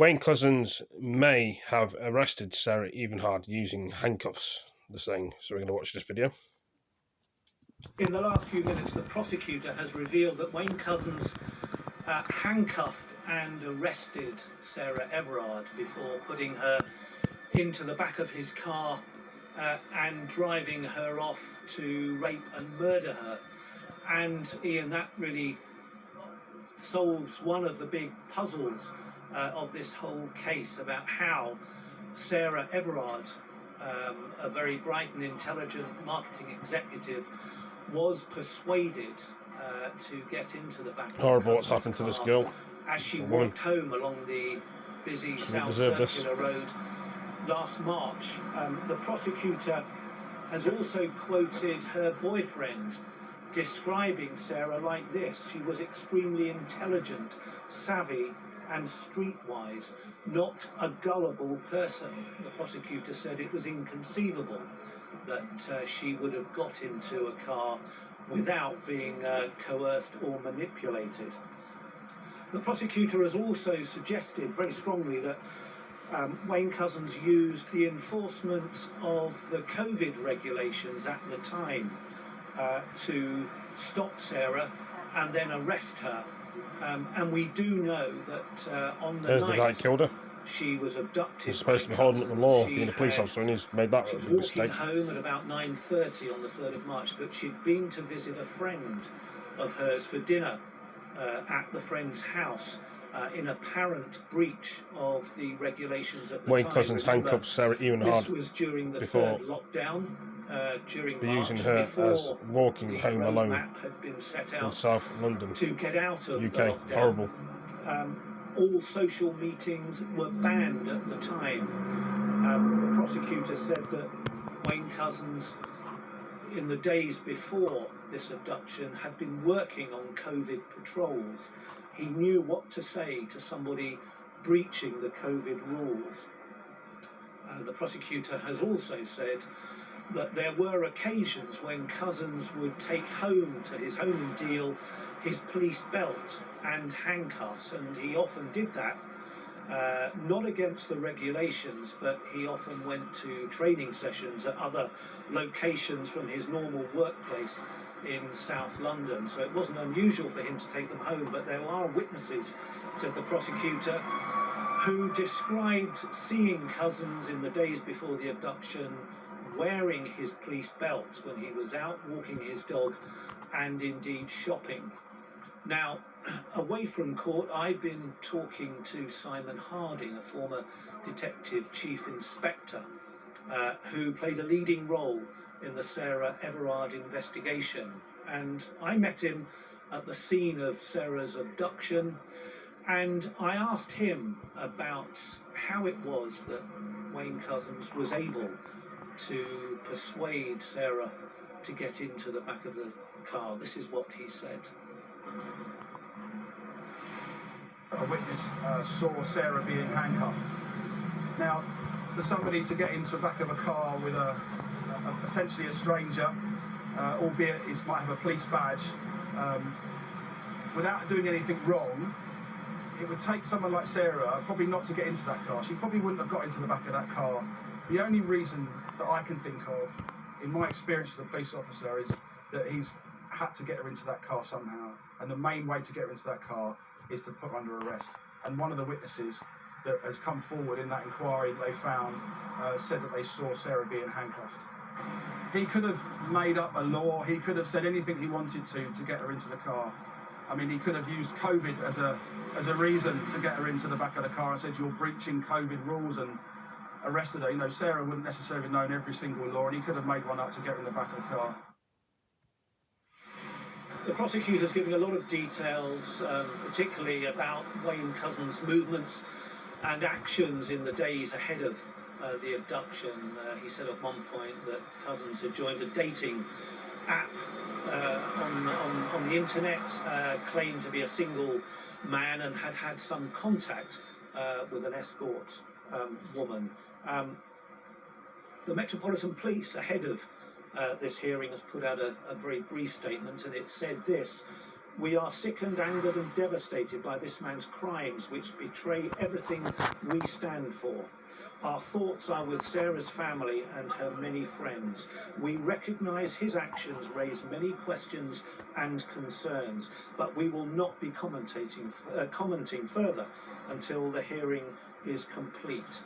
Wayne Couzens may have arrested Sarah Everard using handcuffs, they're saying. So we're going to watch this video. In the last few minutes, the prosecutor has revealed that Wayne Couzens handcuffed and arrested Sarah Everard before putting her into the back of his car and driving her off to rape and murder her. And Ian, that really solves one of the big puzzles of this whole case about how Sarah Everard, a very bright and intelligent marketing executive, was persuaded to get into the back of Horrible what's happened to this girl. As she walked home along the busy South Circular Road last March. The prosecutor has also quoted her boyfriend describing Sarah like this: she was extremely intelligent, savvy and streetwise, not a gullible person. The prosecutor said it was inconceivable that she would have got into a car without being coerced or manipulated. The prosecutor has also suggested very strongly that Wayne Couzens used the enforcement of the COVID regulations at the time to stop Sarah and then arrest her. And we do know that on the night the guy killed her. She was abducted. He's supposed to be holding up the law, being a police officer, and he's made that She was mistake. walking home at about 9:30 on the 3rd of March, but she'd been to visit a friend of hers for dinner at the friend's house in apparent breach of the regulations at the Wayne time. Couzens handcuffed Sarah Everard. This was during the third lockdown. During March, using her as walking home alone had been set out in South London, to get out of UK. Horrible. All social meetings were banned at the time. The prosecutor said that Wayne Couzens, in the days before this abduction, had been working on COVID patrols. He knew what to say to somebody breaching the COVID rules. The prosecutor has also said that there were occasions when Couzens would take home to his home in Deal his police belt and handcuffs, and he often did that, not against the regulations, but he often went to training sessions at other locations from his normal workplace in South London. So it wasn't unusual for him to take them home, but there are witnesses, said the prosecutor, who described seeing Couzens in the days before the abduction wearing his police belt when he was out walking his dog and indeed shopping. Now, away from court, I've been talking to Simon Harding, a former detective chief inspector, who played a leading role in the Sarah Everard investigation. And I met him at the scene of Sarah's abduction, and I asked him about how it was that Wayne Couzens was able to persuade Sarah to get into the back of the car. This is what he said. A witness saw Sarah being handcuffed. Now, for somebody to get into the back of a car with essentially a stranger, albeit he might have a police badge, without doing anything wrong, it would take someone like Sarah probably not to get into that car. She probably wouldn't have got into the back of that car. The only reason that I can think of, in my experience as a police officer, is that he's had to get her into that car somehow. And the main way to get her into that car is to put her under arrest. And one of the witnesses that has come forward in that inquiry that they found said that they saw Sarah being handcuffed. He could have made up a law. He could have said anything he wanted to get her into the car. I mean, he could have used COVID as a reason to get her into the back of the car and said, you're breaching COVID rules, and arrested her. You know, Sarah wouldn't necessarily have known every single law, and he could have made one up to get her in the back of the car. The prosecutor's giving a lot of details, particularly about Wayne Couzens' movements and actions in the days ahead of the abduction. He said at one point that Couzens had joined a dating app on the internet, claimed to be a single man, and had had some contact with an escort woman. The Metropolitan Police, ahead of this hearing, has put out a very brief statement, and it said this: We are sickened, angered and devastated by this man's crimes, which betray everything we stand for. Our thoughts are with Sarah's family and her many friends. We recognise his actions raise many questions and concerns, but we will not be commenting further until the hearing is complete.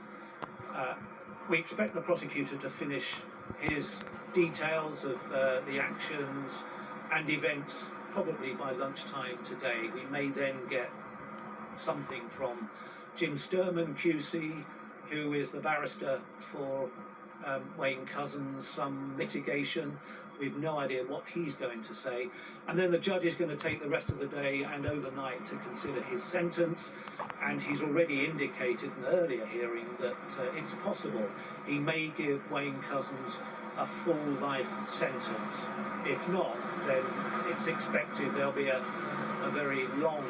We expect the prosecutor to finish his details of the actions and events probably by lunchtime today. We may then get something from Jim Sturman QC, who is the barrister for Wayne Couzens, some mitigation. We've no idea what he's going to say. And then the judge is going to take the rest of the day and overnight to consider his sentence. And he's already indicated in an earlier hearing that it's possible he may give Wayne Couzens a full life sentence. If not, then it's expected there'll be a very long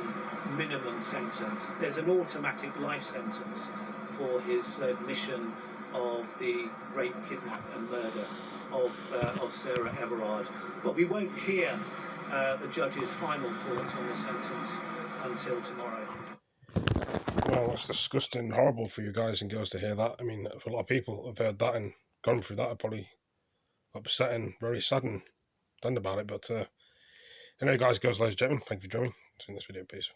minimum sentence. There's an automatic life sentence for his admission of the rape, kidnap and murder of Sarah Everard. But we won't hear the judge's final thoughts on the sentence until tomorrow. Well, that's disgusting and horrible for you guys and girls to hear that. I mean, for a lot of people who've heard that and gone through that are probably upset and very saddened about it. But anyway, guys, girls, ladies and gentlemen, thank you for joining. See you in this video. Peace.